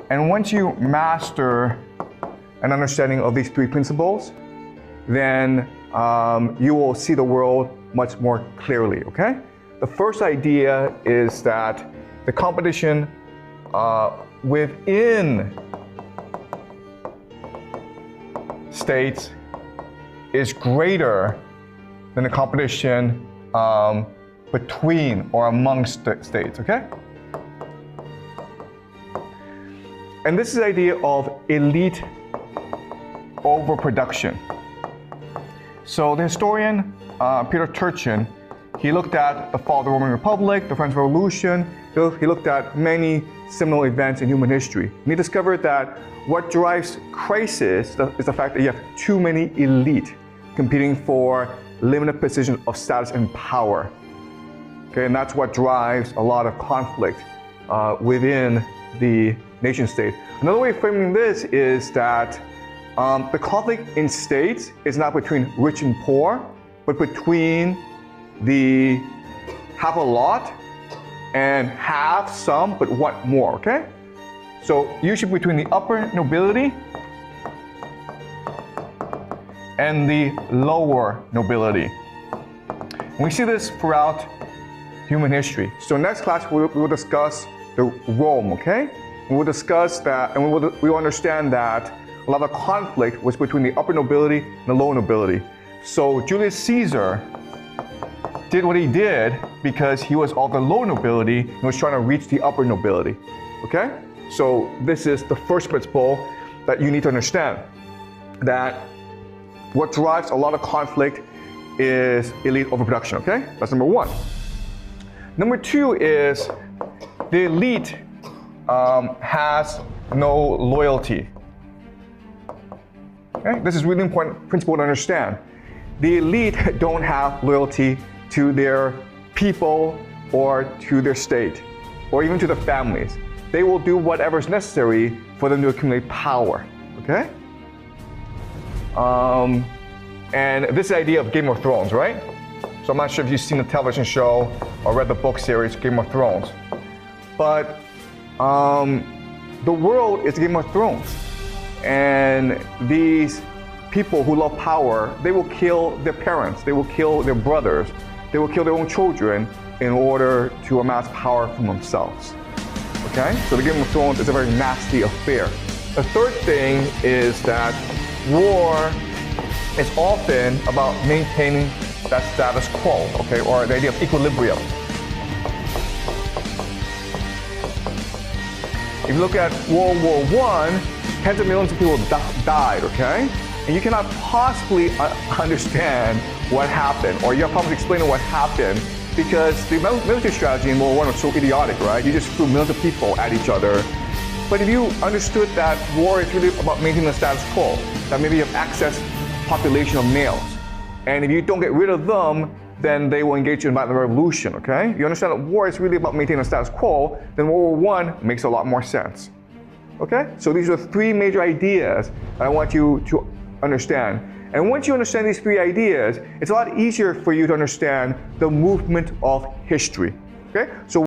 And once you master an understanding of these three principles, then you will see the world much more clearly, okay? The first idea is that the competition within states is greater than the competition between or amongst states, okay? And this is the idea of elite overproduction. So the historian Peter Turchin, he looked at the fall of the Roman Republic, the French Revolution. He looked at many similar events in human history. And he discovered that what drives crisis is the fact that you have too many elite competing for limited positions of status and power. Okay, and that's what drives a lot of conflict within the nation state. Another way of framing this is that the conflict in states is not between rich and poor, but between the have a lot and have some, but want more, okay? So usually between the upper nobility and the lower nobility. And we see this throughout human history. So next class we will discuss the Rome, okay? And we'll discuss that, and we will understand that a lot of conflict was between the upper nobility and the lower nobility. So Julius Caesar did what he did because he was of the low nobility and was trying to reach the upper nobility, okay? So this is the first principle that you need to understand, that what drives a lot of conflict is elite overproduction, okay? That's number one. Number two is the elite has no loyalty. Okay? This is really important principle to understand. The elite don't have loyalty to their people or to their state or even to their families. They will do whatever is necessary for them to accumulate power, okay? And this idea of Game of Thrones, right? So I'm not sure if you've seen the television show or read the book series Game of Thrones, but the world is Game of Thrones. And these people who love power, they will kill their parents, they will kill their brothers, they will kill their own children in order to amass power for themselves. Okay? So the Game of Thrones is a very nasty affair. The third thing is that war is often about maintaining that status quo, okay, or the idea of equilibrium. If you look at World War I, tens of millions of people died, okay? And you cannot possibly understand what happened, or you have problems explaining what happened, because the military strategy in World War I was so idiotic, right? You just threw millions of people at each other. But if you understood that war is really about maintaining the status quo, that maybe you have excess population of males, and if you don't get rid of them, then they will engage in a violent revolution, okay? You understand that war is really about maintaining the status quo, then World War I makes a lot more sense. Okay? So these are three major ideas that I want you to understand. And once you understand these three ideas, it's a lot easier for you to understand the movement of history. Okay? So